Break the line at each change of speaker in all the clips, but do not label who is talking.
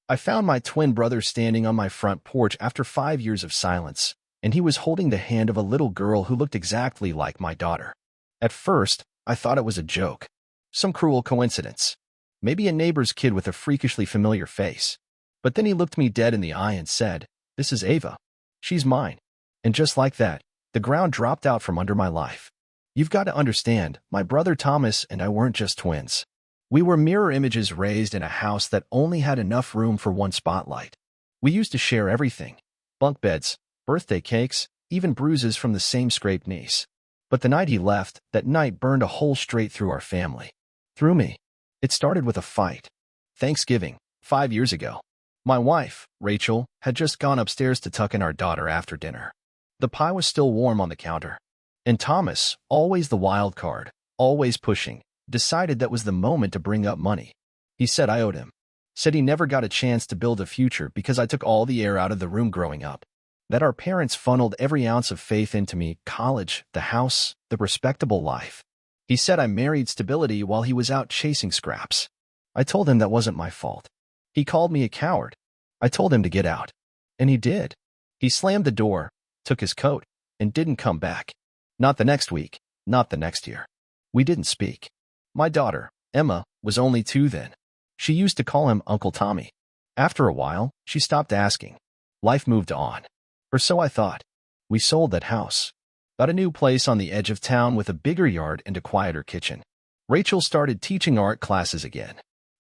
I found my twin brother standing on my front porch after 5 years of silence, and he was holding the hand of a little girl who looked exactly like my daughter. At first, I thought it was a joke. Some cruel coincidence. Maybe a neighbor's kid with a freakishly familiar face. But then he looked me dead in the eye and said, "This is Ava. She's mine." And just like that, the ground dropped out from under my life. You've got to understand, my brother Thomas and I weren't just twins. We were mirror images raised in a house that only had enough room for one spotlight. We used to share everything. Bunk beds, birthday cakes, even bruises from the same scraped knees. But the night he left, that night burned a hole straight through our family. Through me. It started with a fight. Thanksgiving, 5 years ago. My wife, Rachel, had just gone upstairs to tuck in our daughter after dinner. The pie was still warm on the counter. And Thomas, always the wild card, always pushing, decided that was the moment to bring up money. He said I owed him. Said he never got a chance to build a future because I took all the air out of the room growing up. That our parents funneled every ounce of faith into me, college, the house, the respectable life. He said I married stability while he was out chasing scraps. I told him that wasn't my fault. He called me a coward. I told him to get out. And he did. He slammed the door, took his coat, and didn't come back. Not the next week, not the next year. We didn't speak. My daughter, Emma, was only 2 then. She used to call him Uncle Tommy. After a while, she stopped asking. Life moved on. Or so I thought. We sold that house. Got a new place on the edge of town with a bigger yard and a quieter kitchen. Rachel started teaching art classes again.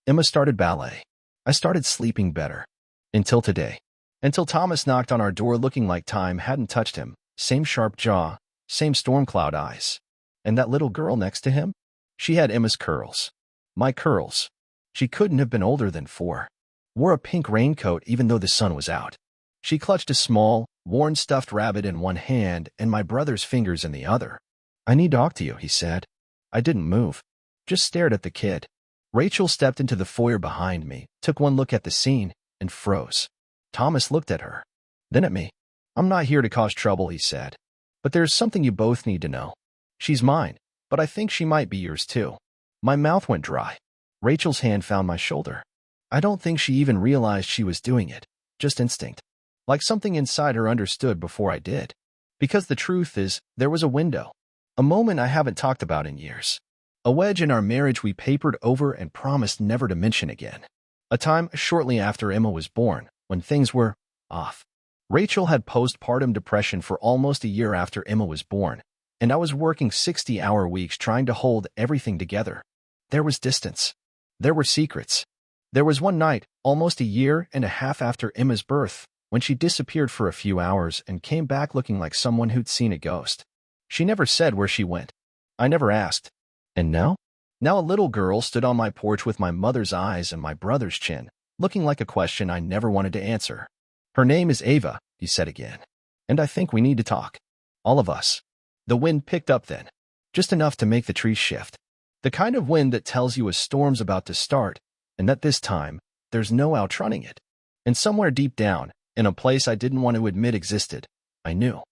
Emma started ballet. I started sleeping better. Until today. Until Thomas knocked on our door looking like time hadn't touched him. Same sharp jaw, same storm cloud eyes. And that little girl next to him? She had Emma's curls. My curls. She couldn't have been older than 4. Wore a pink raincoat even though the sun was out. She clutched a small, worn stuffed rabbit in one hand and my brother's fingers in the other. "I need to talk to you," he said. I didn't move. Just stared at the kid. Rachel stepped into the foyer behind me, took one look at the scene, and froze. Thomas looked at her. Then at me. "I'm not here to cause trouble," he said. "But there's something you both need to know. She's mine, but I think she might be yours too." My mouth went dry. Rachel's hand found my shoulder. I don't think she even realized she was doing it. Just instinct. Like something inside her understood before I did. Because the truth is, there was a window. A moment I haven't talked about in years. A wedge in our marriage we papered over and promised never to mention again. A time shortly after Emma was born, when things were off. Rachel had postpartum depression for almost a year after Emma was born, and I was working 60-hour weeks trying to hold everything together. There was distance. There were secrets. There was one night, almost a year and a half after Emma's birth, when she disappeared for a few hours and came back looking like someone who'd seen a ghost. She never said where she went. I never asked. And now? Now a little girl stood on my porch with my mother's eyes and my brother's chin, looking like a question I never wanted to answer. "Her name is Ava," he said again. "And I think we need to talk. All of us." The wind picked up then. Just enough to make the trees shift. The kind of wind that tells you a storm's about to start, and that this time, there's no outrunning it. And somewhere deep down, in a place I didn't want to admit existed, I knew.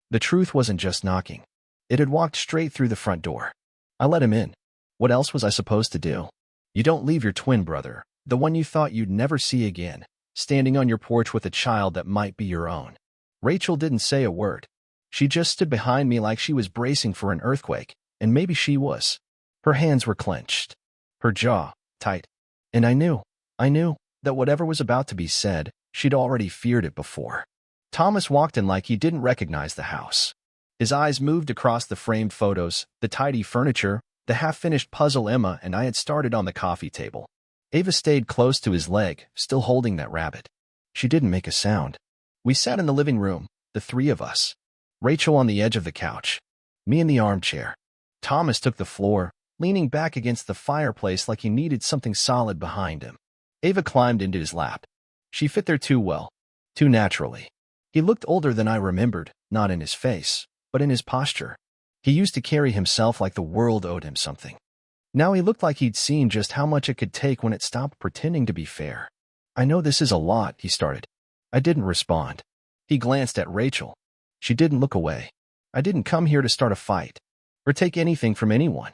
The truth wasn't just knocking. It had walked straight through the front door. I let him in. What else was I supposed to do? You don't leave your twin brother, the one you thought you'd never see again, standing on your porch with a child that might be your own. Rachel didn't say a word. She just stood behind me like she was bracing for an earthquake, and maybe she was. Her hands were clenched. Her jaw tight. And I knew that whatever was about to be said, she'd already feared it before. Thomas walked in like he didn't recognize the house. His eyes moved across the framed photos, the tidy furniture, the half-finished puzzle Emma and I had started on the coffee table. Ava stayed close to his leg, still holding that rabbit. She didn't make a sound. We sat in the living room, the 3 of us. Rachel on the edge of the couch. Me in the armchair. Thomas took the floor, leaning back against the fireplace like he needed something solid behind him. Ava climbed into his lap. She fit there too well, too naturally. He looked older than I remembered, not in his face, but in his posture. He used to carry himself like the world owed him something. Now he looked like he'd seen just how much it could take when it stopped pretending to be fair. "I know this is a lot," he started. I didn't respond. He glanced at Rachel. She didn't look away. "I didn't come here to start a fight, or take anything from anyone.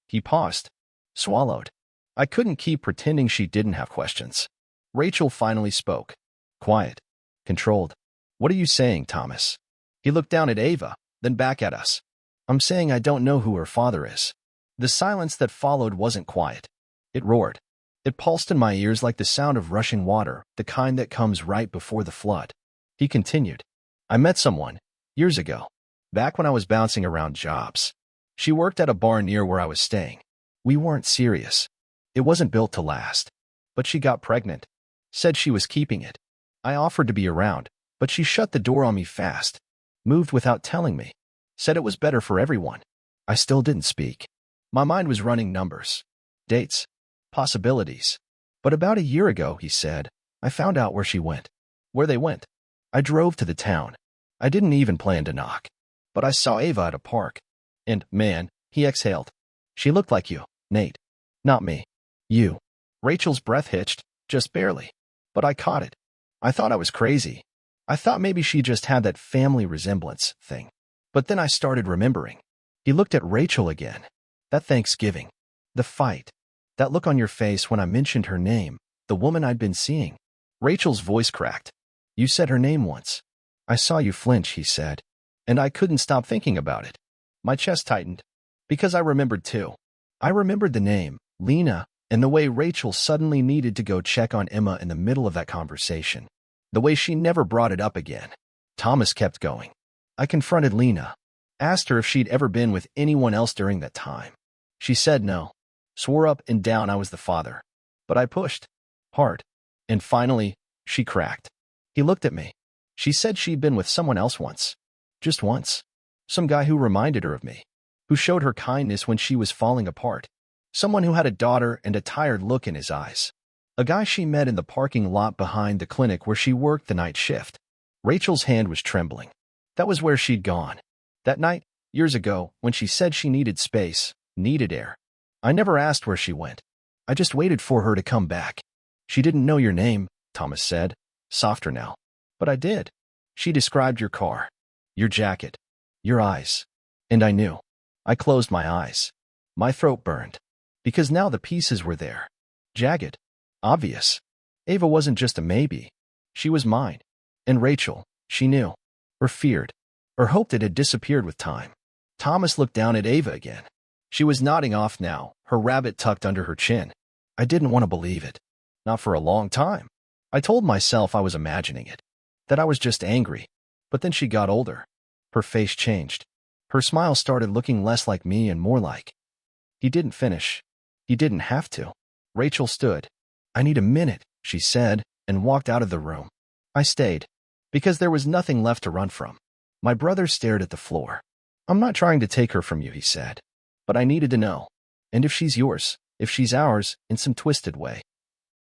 He paused, swallowed. I couldn't keep pretending she didn't have questions. Rachel finally spoke. Quiet. Controlled. What are you saying, Thomas? He looked down at Ava, then back at us. I'm saying I don't know who her father is. The silence that followed wasn't quiet. It roared. It pulsed in my ears like the sound of rushing water, the kind that comes right before the flood. He continued. I met someone, years ago, back when I was bouncing around jobs. She worked at a bar near where I was staying. We weren't serious. It wasn't built to last. But she got pregnant. Said she was keeping it. I offered to be around, but she shut the door on me fast. Moved without telling me. Said it was better for everyone. I still didn't speak. My mind was running numbers. Dates. Possibilities. But about a year ago, he said, I found out where she went. Where they went. I drove to the town. I didn't even plan to knock. But I saw Ava at a park. And, man, he exhaled. She looked like you, Nate. Not me. You. Rachel's breath hitched, just barely. But I caught it. I thought I was crazy. I thought maybe she just had that family resemblance thing. But then I started remembering. He looked at Rachel again. That Thanksgiving. The fight. That look on your face when I mentioned her name, the woman I'd been seeing. Rachel's voice cracked. You said her name once. I saw you flinch, he said. And I couldn't stop thinking about it. My chest tightened. Because I remembered too. I remembered the name, Lena, and the way Rachel suddenly needed to go check on Emma in the middle of that conversation. The way she never brought it up again. Thomas kept going. I confronted Lena. Asked her if she'd ever been with anyone else during that time. She said no. Swore up and down I was the father. But I pushed. Hard. And finally, she cracked. He looked at me. She said she'd been with someone else once. Just once. Some guy who reminded her of me. Who showed her kindness when she was falling apart. Someone who had a daughter and a tired look in his eyes. A guy she met in the parking lot behind the clinic where she worked the night shift. Rachel's hand was trembling. That was where she'd gone. That night, years ago, when she said she needed space, needed air. I never asked where she went. I just waited for her to come back. She didn't know your name, Thomas said, softer now. But I did. She described your car, your jacket, your eyes. And I knew. I closed my eyes. My throat burned. Because now the pieces were there. Jagged. Obvious. Ava wasn't just a maybe. She was mine. And Rachel, she knew. Or feared. Or hoped it had disappeared with time. Thomas looked down at Ava again. She was nodding off now, her rabbit tucked under her chin. I didn't want to believe it. Not for a long time. I told myself I was imagining it. That I was just angry. But then she got older. Her face changed. Her smile started looking less like me and more like. He didn't finish. He didn't have to. Rachel stood. I need a minute, she said, and walked out of the room. I stayed. Because there was nothing left to run from. My brother stared at the floor. I'm not trying to take her from you, he said. But I needed to know. And if she's yours, if she's ours, in some twisted way.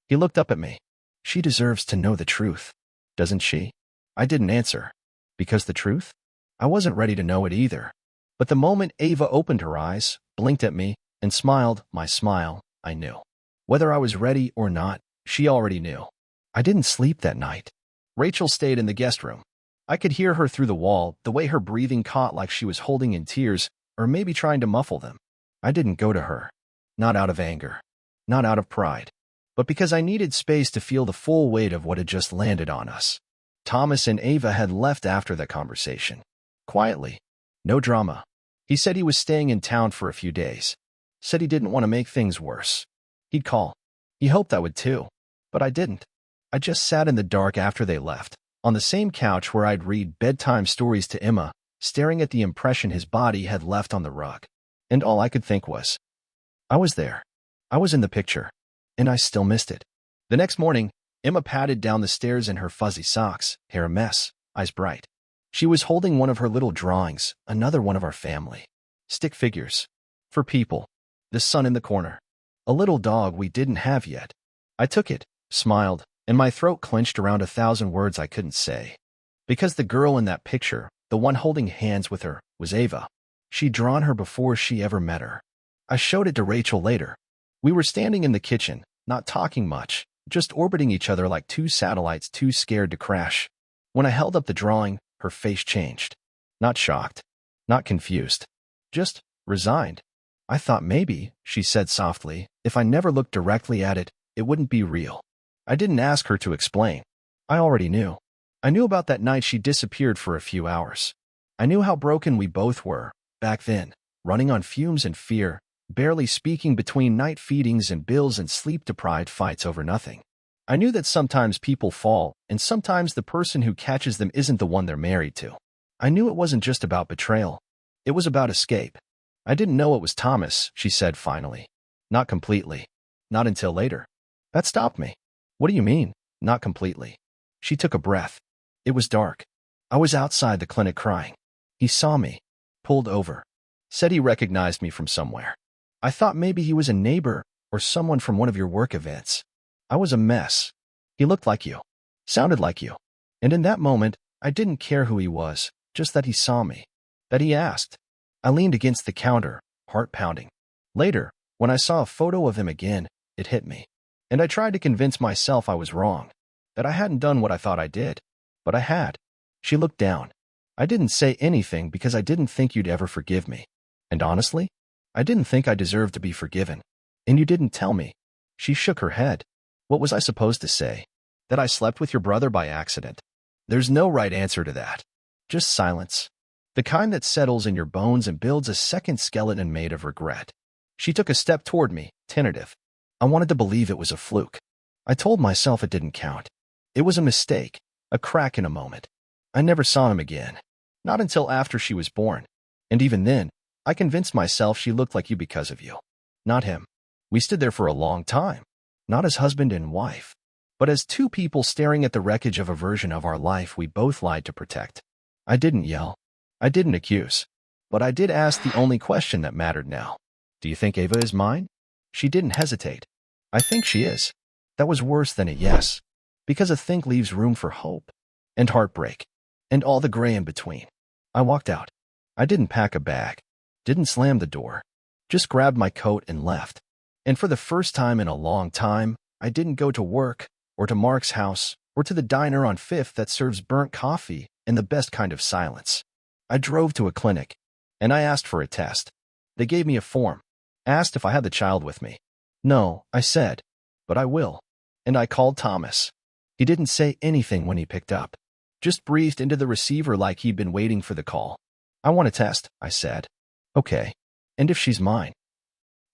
He looked up at me. She deserves to know the truth. Doesn't she? I didn't answer. Because the truth? I wasn't ready to know it either. But the moment Ava opened her eyes, blinked at me, and smiled my smile, I knew. Whether I was ready or not, she already knew. I didn't sleep that night. Rachel stayed in the guest room. I could hear her through the wall, the way her breathing caught like she was holding in tears, or maybe trying to muffle them. I didn't go to her. Not out of anger. Not out of pride. But because I needed space to feel the full weight of what had just landed on us. Thomas and Ava had left after that conversation. Quietly. No drama. He said he was staying in town for a few days. Said he didn't want to make things worse. He'd call. He hoped I would too. But I didn't. I just sat in the dark after they left, on the same couch where I'd read bedtime stories to Emma, staring at the impression his body had left on the rug. And all I could think was, I was there. I was in the picture. And I still missed it. The next morning, Emma padded down the stairs in her fuzzy socks, hair a mess, eyes bright. She was holding one of her little drawings, another one of our family. Stick figures. For people. The sun in the corner. A little dog we didn't have yet. I took it, smiled, and my throat clenched around 1,000 words I couldn't say. Because the girl in that picture, the one holding hands with her, was Ava. She'd drawn her before she ever met her. I showed it to Rachel later. We were standing in the kitchen, not talking much, just orbiting each other like two satellites too scared to crash. When I held up the drawing, her face changed. Not shocked. Not confused. Just resigned. I thought maybe, she said softly, if I never looked directly at it, it wouldn't be real. I didn't ask her to explain. I already knew. I knew about that night she disappeared for a few hours. I knew how broken we both were, back then, running on fumes and fear, barely speaking between night feedings and bills and sleep-deprived fights over nothing. I knew that sometimes people fall, and sometimes the person who catches them isn't the one they're married to. I knew it wasn't just about betrayal. It was about escape. I didn't know it was Thomas, she said finally. Not completely. Not until later. That stopped me. What do you mean, not completely? She took a breath. It was dark. I was outside the clinic crying. He saw me. Pulled over. Said he recognized me from somewhere. I thought maybe he was a neighbor or someone from one of your work events. I was a mess. He looked like you. Sounded like you. And in that moment, I didn't care who he was, just that he saw me. That he asked. I leaned against the counter, heart pounding. Later, when I saw a photo of him again, it hit me. And I tried to convince myself I was wrong. That I hadn't done what I thought I did. But I had. She looked down. I didn't say anything because I didn't think you'd ever forgive me. And honestly, I didn't think I deserved to be forgiven. And you didn't tell me. She shook her head. What was I supposed to say? That I slept with your brother by accident? There's no right answer to that. Just silence. The kind that settles in your bones and builds a second skeleton made of regret. She took a step toward me, tentative. I wanted to believe it was a fluke. I told myself it didn't count. It was a mistake, a crack in a moment. I never saw him again. Not until after she was born. And even then, I convinced myself she looked like you because of you. Not him. We stood there for a long time. Not as husband and wife, but as two people staring at the wreckage of a version of our life we both lied to protect. I didn't yell. I didn't accuse. But I did ask the only question that mattered now. Do you think Ava is mine? She didn't hesitate. I think she is. That was worse than a yes. Because a think leaves room for hope. And heartbreak. And all the gray in between. I walked out. I didn't pack a bag. Didn't slam the door. Just grabbed my coat and left. And for the first time in a long time, I didn't go to work, or to Mark's house, or to the diner on 5th that serves burnt coffee and the best kind of silence. I drove to a clinic, and I asked for a test. They gave me a form. Asked if I had the child with me. No, I said, but I will. And I called Thomas. He didn't say anything when he picked up. Just breathed into the receiver like he'd been waiting for the call. I want a test, I said. Okay. And if she's mine?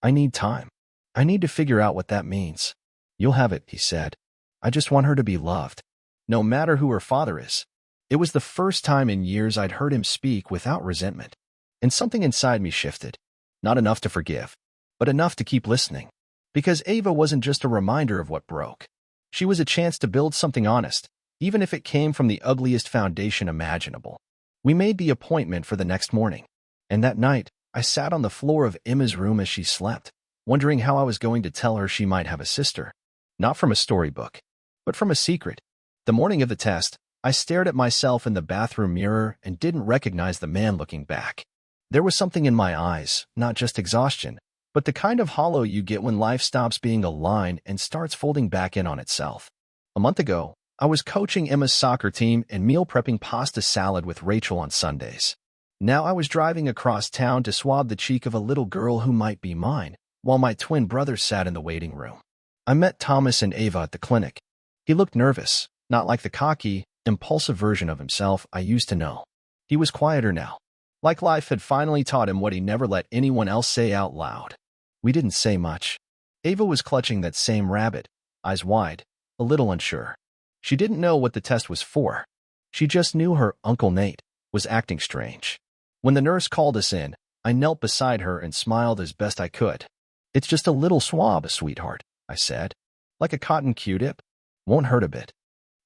I need time. I need to figure out what that means. You'll have it, he said. I just want her to be loved. No matter who her father is. It was the first time in years I'd heard him speak without resentment. And something inside me shifted. Not enough to forgive, but enough to keep listening. Because Ava wasn't just a reminder of what broke. She was a chance to build something honest, even if it came from the ugliest foundation imaginable. We made the appointment for the next morning. And that night, I sat on the floor of Emma's room as she slept, wondering how I was going to tell her she might have a sister. Not from a storybook, but from a secret. The morning of the test, I stared at myself in the bathroom mirror and didn't recognize the man looking back. There was something in my eyes, not just exhaustion, but the kind of hollow you get when life stops being a line and starts folding back in on itself. A month ago, I was coaching Emma's soccer team and meal prepping pasta salad with Rachel on Sundays. Now I was driving across town to swab the cheek of a little girl who might be mine, while my twin brother sat in the waiting room. I met Thomas and Ava at the clinic. He looked nervous, not like the cocky, impulsive version of himself I used to know. He was quieter now, like life had finally taught him what he never let anyone else say out loud. We didn't say much. Ava was clutching that same rabbit, eyes wide, a little unsure. She didn't know what the test was for. She just knew her Uncle Nate was acting strange. When the nurse called us in, I knelt beside her and smiled as best I could. It's just a little swab, sweetheart, I said. Like a cotton Q-tip. Won't hurt a bit.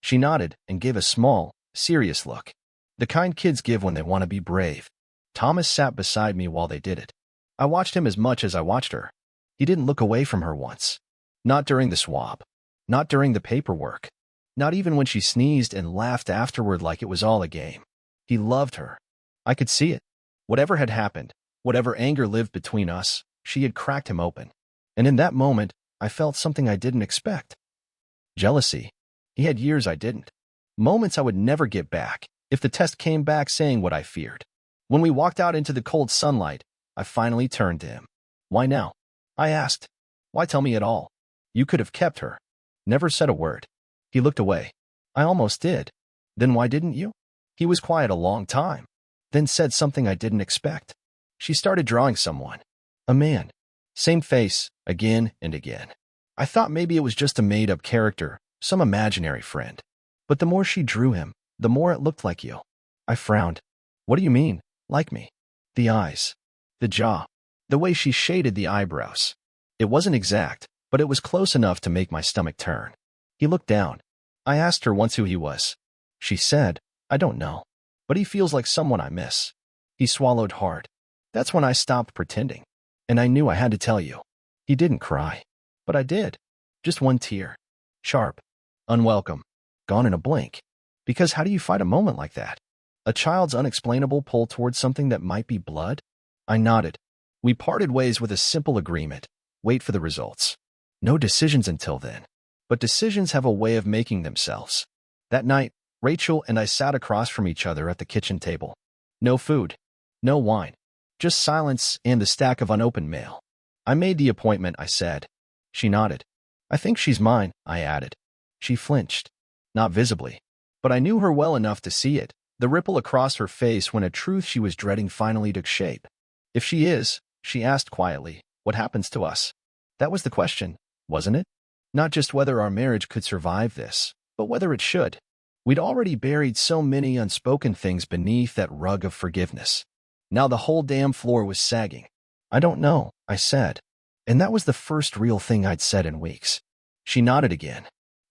She nodded and gave a small, serious look. The kind kids give when they want to be brave. Thomas sat beside me while they did it. I watched him as much as I watched her. He didn't look away from her once. Not during the swab. Not during the paperwork. Not even when she sneezed and laughed afterward like it was all a game. He loved her. I could see it. Whatever had happened, whatever anger lived between us, she had cracked him open. And in that moment, I felt something I didn't expect. Jealousy. He had years I didn't. Moments I would never get back, if the test came back saying what I feared. When we walked out into the cold sunlight, I finally turned to him. Why now? I asked. Why tell me at all? You could have kept her. Never said a word. He looked away. I almost did. Then why didn't you? He was quiet a long time, then said something I didn't expect. She started drawing someone. A man. Same face, again and again. I thought maybe it was just a made-up character, some imaginary friend. But the more she drew him, the more it looked like you. I frowned. What do you mean, like me? The eyes. The jaw. The way she shaded the eyebrows. It wasn't exact, but it was close enough to make my stomach turn. He looked down. I asked her once who he was. She said, I don't know. But he feels like someone I miss. He swallowed hard. That's when I stopped pretending. And I knew I had to tell you. He didn't cry. But I did. Just one tear. Sharp. Unwelcome. Gone in a blink. Because how do you fight a moment like that? A child's unexplainable pull towards something that might be blood? I nodded. We parted ways with a simple agreement. Wait for the results. No decisions until then. But decisions have a way of making themselves. That night, Rachel and I sat across from each other at the kitchen table. No food. No wine. Just silence and the stack of unopened mail. I made the appointment, I said. She nodded. I think she's mine, I added. She flinched. Not visibly. But I knew her well enough to see it, the ripple across her face when a truth she was dreading finally took shape. If she is, she asked quietly, what happens to us? That was the question, wasn't it? Not just whether our marriage could survive this, but whether it should. We'd already buried so many unspoken things beneath that rug of forgiveness. Now the whole damn floor was sagging. I don't know, I said. And that was the first real thing I'd said in weeks. She nodded again.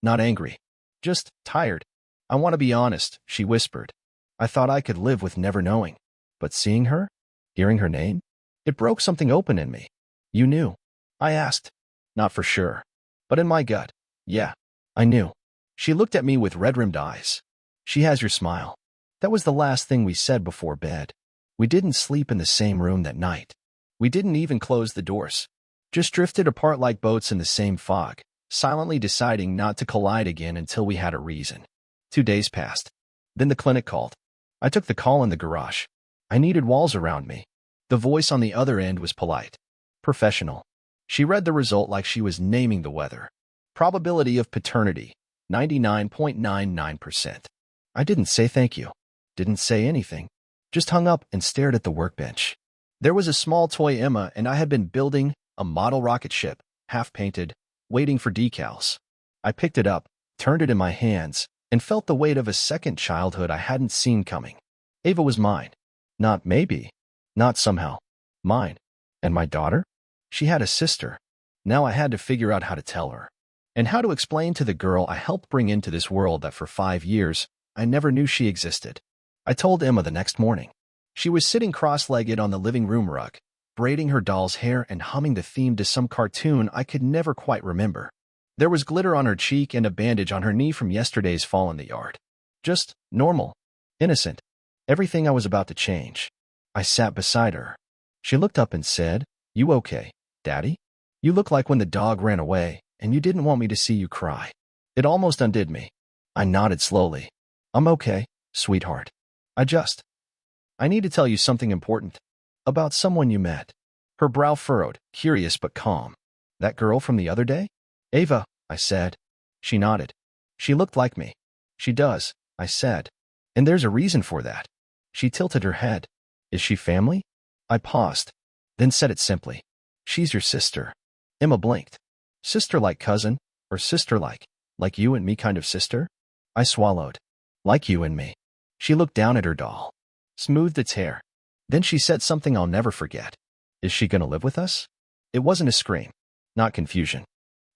Not angry. Just tired. I want to be honest, she whispered. I thought I could live with never knowing. But seeing her? Hearing her name? It broke something open in me. You knew? I asked. Not for sure. But in my gut, yeah, I knew. She looked at me with red-rimmed eyes. She has your smile. That was the last thing we said before bed. We didn't sleep in the same room that night. We didn't even close the doors. Just drifted apart like boats in the same fog, silently deciding not to collide again until we had a reason. 2 days passed. Then the clinic called. I took the call in the garage. I needed walls around me. The voice on the other end was polite. Professional. She read the result like she was naming the weather. Probability of paternity, 99.99%. I didn't say thank you. Didn't say anything. Just hung up and stared at the workbench. There was a small toy Emma and I had been building, a model rocket ship, half-painted, waiting for decals. I picked it up, turned it in my hands, and felt the weight of a second childhood I hadn't seen coming. Ava was mine. Not maybe. Not somehow. Mine. And my daughter? She had a sister. Now I had to figure out how to tell her. And how to explain to the girl I helped bring into this world that for 5 years, I never knew she existed. I told Emma the next morning. She was sitting cross-legged on the living room rug, braiding her doll's hair and humming the theme to some cartoon I could never quite remember. There was glitter on her cheek and a bandage on her knee from yesterday's fall in the yard. Just normal. Innocent. Everything I was about to change. I sat beside her. She looked up and said, You okay, Daddy? You look like when the dog ran away, and you didn't want me to see you cry. It almost undid me. I nodded slowly. I'm okay, sweetheart. I need to tell you something important. About someone you met. Her brow furrowed, curious but calm. That girl from the other day? Ava, I said. She nodded. She looked like me. She does, I said. And there's a reason for that. She tilted her head. Is she family? I paused, then said it simply. She's your sister. Emma blinked. Sister like cousin, or sister like you and me kind of sister? I swallowed. Like you and me. She looked down at her doll. Smoothed its hair. Then she said something I'll never forget. Is she gonna live with us? It wasn't a scream. Not confusion.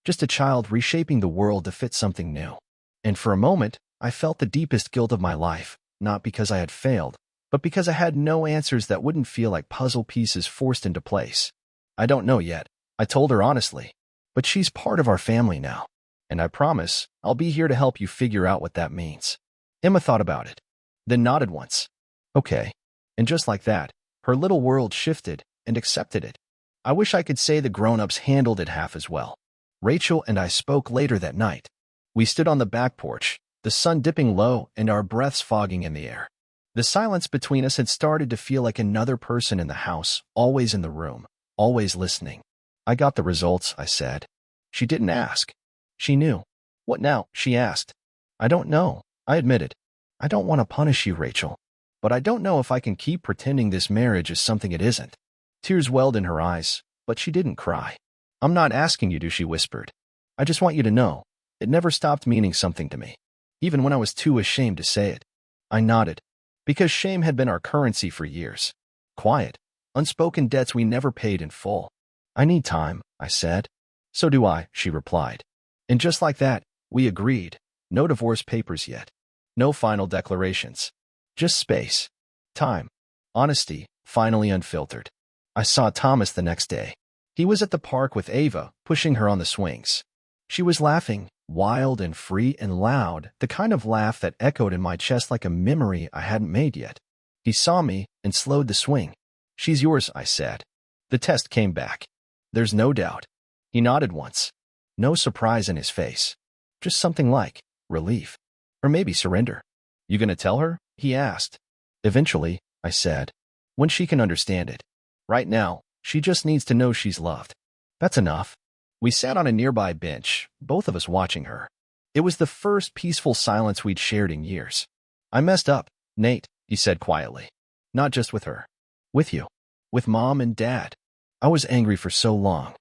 Just a child reshaping the world to fit something new. And for a moment, I felt the deepest guilt of my life, not because I had failed, but because I had no answers that wouldn't feel like puzzle pieces forced into place. I don't know yet, I told her honestly. But she's part of our family now. And I promise, I'll be here to help you figure out what that means. Emma thought about it. Then nodded once. Okay. And just like that, her little world shifted and accepted it. I wish I could say the grown-ups handled it half as well. Rachel and I spoke later that night. We stood on the back porch, the sun dipping low and our breaths fogging in the air. The silence between us had started to feel like another person in the house, always in the room, always listening. I got the results, I said. She didn't ask. She knew. What now? She asked. I don't know, I admitted. I don't want to punish you, Rachel. But I don't know if I can keep pretending this marriage is something it isn't. Tears welled in her eyes, but she didn't cry. I'm not asking you to, she whispered. I just want you to know, it never stopped meaning something to me, even when I was too ashamed to say it. I nodded, because shame had been our currency for years. Quiet, unspoken debts we never paid in full. I need time, I said. So do I, she replied. And just like that, we agreed. No divorce papers yet. No final declarations. Just space. Time. Honesty, finally unfiltered. I saw Thomas the next day. He was at the park with Ava, pushing her on the swings. She was laughing, wild and free and loud, the kind of laugh that echoed in my chest like a memory I hadn't made yet. He saw me and slowed the swing. She's yours, I said. The test came back. There's no doubt. He nodded once. No surprise in his face. Just something like relief. Or maybe surrender. You gonna tell her? He asked. Eventually, I said. When she can understand it. Right now, she just needs to know she's loved. That's enough. We sat on a nearby bench, both of us watching her. It was the first peaceful silence we'd shared in years. I messed up, Nate, he said quietly. Not just with her. With you. With Mom and Dad. I was angry for so long.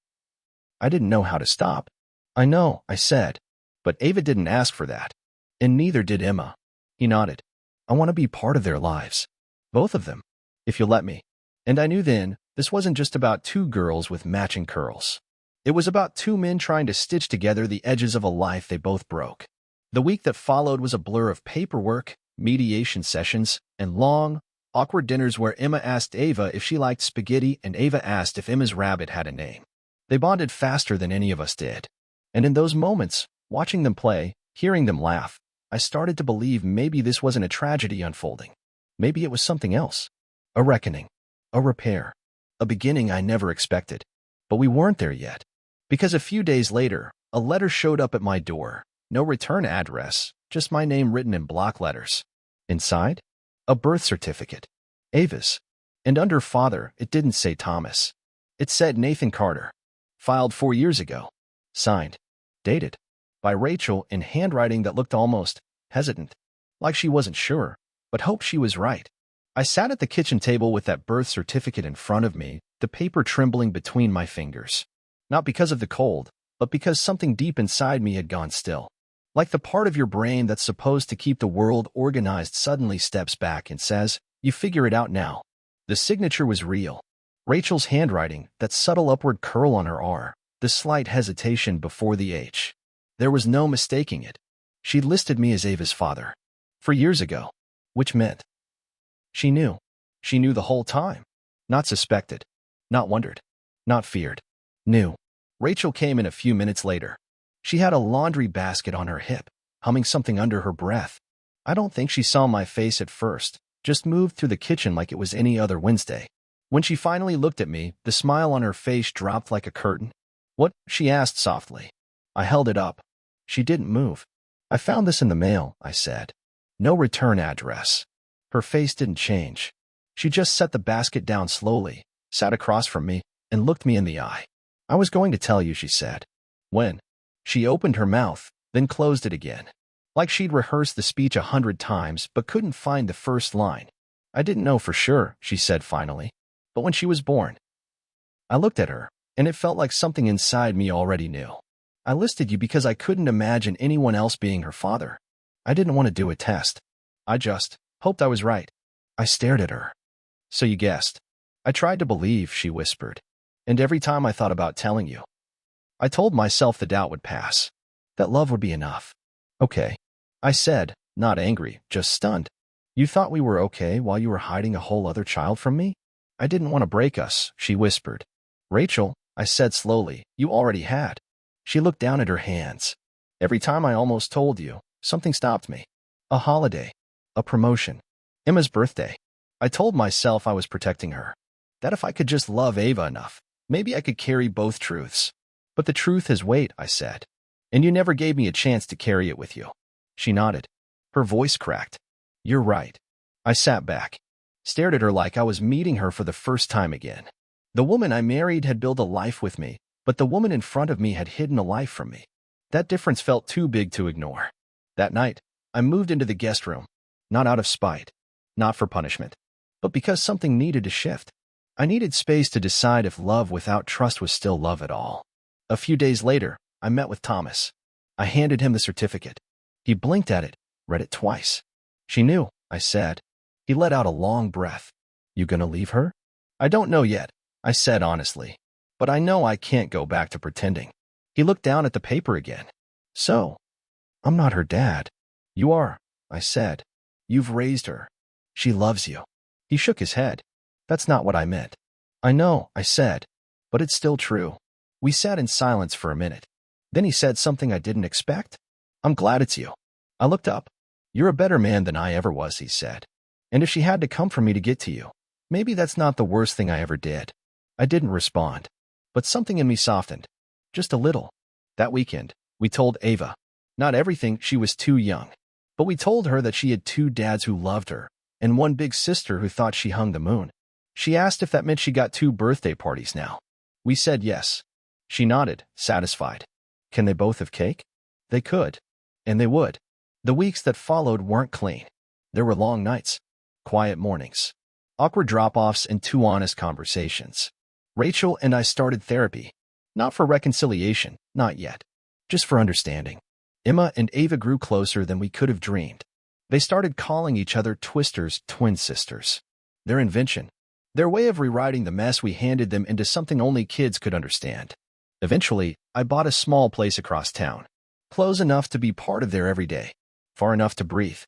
I didn't know how to stop. I know, I said. But Ava didn't ask for that. And neither did Emma. He nodded. I want to be part of their lives. Both of them. If you'll let me. And I knew then, this wasn't just about two girls with matching curls. It was about two men trying to stitch together the edges of a life they both broke. The week that followed was a blur of paperwork, mediation sessions, and long, awkward dinners where Emma asked Ava if she liked spaghetti and Ava asked if Emma's rabbit had a name. They bonded faster than any of us did. And in those moments, watching them play, hearing them laugh, I started to believe maybe this wasn't a tragedy unfolding. Maybe it was something else. A reckoning. A repair. A beginning I never expected. But we weren't there yet. Because a few days later, a letter showed up at my door. No return address, just my name written in block letters. Inside? A birth certificate. Ava's. And under father, it didn't say Thomas. It said Nathan Carter. Filed 4 years ago. Signed. Dated. By Rachel in handwriting that looked almost hesitant. Like she wasn't sure, but hoped she was right. I sat at the kitchen table with that birth certificate in front of me, the paper trembling between my fingers. Not because of the cold, but because something deep inside me had gone still. Like the part of your brain that's supposed to keep the world organized suddenly steps back and says, you figure it out now. The signature was real. Rachel's handwriting, that subtle upward curl on her R, the slight hesitation before the H. There was no mistaking it. She'd listed me as Ava's father. 4 years ago. Which meant she knew. She knew the whole time. Not suspected. Not wondered. Not feared. Knew. Rachel came in a few minutes later. She had a laundry basket on her hip, humming something under her breath. I don't think she saw my face at first, just moved through the kitchen like it was any other Wednesday. When she finally looked at me, the smile on her face dropped like a curtain. What? She asked softly. I held it up. She didn't move. I found this in the mail, I said. No return address. Her face didn't change. She just set the basket down slowly, sat across from me, and looked me in the eye. I was going to tell you, she said. When? She opened her mouth, then closed it again. Like she'd rehearsed the speech 100 times but couldn't find the first line. I didn't know for sure, she said finally. But when she was born. I looked at her, and it felt like something inside me already knew. I listed you because I couldn't imagine anyone else being her father. I didn't want to do a test. I just hoped I was right. I stared at her. So you guessed. I tried to believe, she whispered. And every time I thought about telling you, I told myself the doubt would pass. That love would be enough. Okay. I said, not angry, just stunned. You thought we were okay while you were hiding a whole other child from me? I didn't want to break us, she whispered. Rachel, I said slowly, you already had. She looked down at her hands. Every time I almost told you, something stopped me. A holiday. A promotion. Emma's birthday. I told myself I was protecting her. That if I could just love Ava enough, maybe I could carry both truths. But the truth has weight, I said. And you never gave me a chance to carry it with you. She nodded. Her voice cracked. You're right. I sat back. Stared at her like I was meeting her for the first time again. The woman I married had built a life with me, but the woman in front of me had hidden a life from me. That difference felt too big to ignore. That night, I moved into the guest room, not out of spite, not for punishment, but because something needed to shift. I needed space to decide if love without trust was still love at all. A few days later, I met with Thomas. I handed him the certificate. He blinked at it, read it twice. She knew, I said. He let out a long breath. You gonna leave her? I don't know yet, I said honestly. But I know I can't go back to pretending. He looked down at the paper again. So, I'm not her dad. You are, I said. You've raised her. She loves you. He shook his head. That's not what I meant. I know, I said. But it's still true. We sat in silence for a minute. Then he said something I didn't expect. I'm glad it's you. I looked up. You're a better man than I ever was, he said. And if she had to come for me to get to you, maybe that's not the worst thing I ever did. I didn't respond. But something in me softened. Just a little. That weekend, we told Ava. Not everything, she was too young. But we told her that she had two dads who loved her, and one big sister who thought she hung the moon. She asked if that meant she got 2 birthday parties now. We said yes. She nodded, satisfied. Can they both have cake? They could. And they would. The weeks that followed weren't clean. There were long nights, quiet mornings, awkward drop-offs, and too honest conversations. Rachel and I started therapy. Not for reconciliation, not yet. Just for understanding. Emma and Ava grew closer than we could have dreamed. They started calling each other Twisters, twin sisters. Their invention. Their way of rewriting the mess we handed them into something only kids could understand. Eventually, I bought a small place across town. Close enough to be part of their everyday. Far enough to breathe.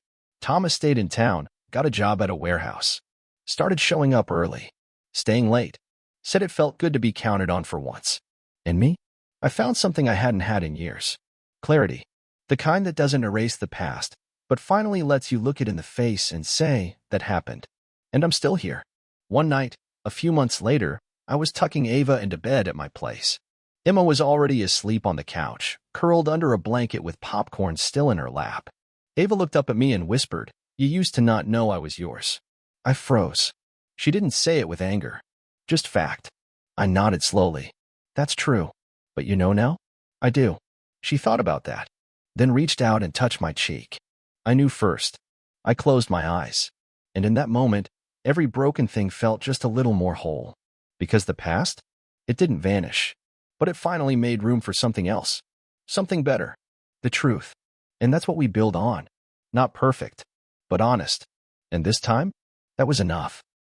Thomas stayed in town, got a job at a warehouse. Started showing up early. Staying late. Said it felt good to be counted on for once. And me? I found something I hadn't had in years. Clarity. The kind that doesn't erase the past, but finally lets you look it in the face and say, that happened. And I'm still here. One night, a few months later, I was tucking Ava into bed at my place. Emma was already asleep on the couch, curled under a blanket with popcorn still in her lap. Ava looked up at me and whispered, You used to not know I was yours. I froze. She didn't say it with anger. Just fact. I nodded slowly. That's true. But you know now? I do. She thought about that, then reached out and touched my cheek. I knew first. I closed my eyes. And in that moment, every broken thing felt just a little more whole. Because the past? It didn't vanish. But it finally made room for something else. Something better. The truth. And that's what we build on. Not perfect, but honest. And this time, that was enough.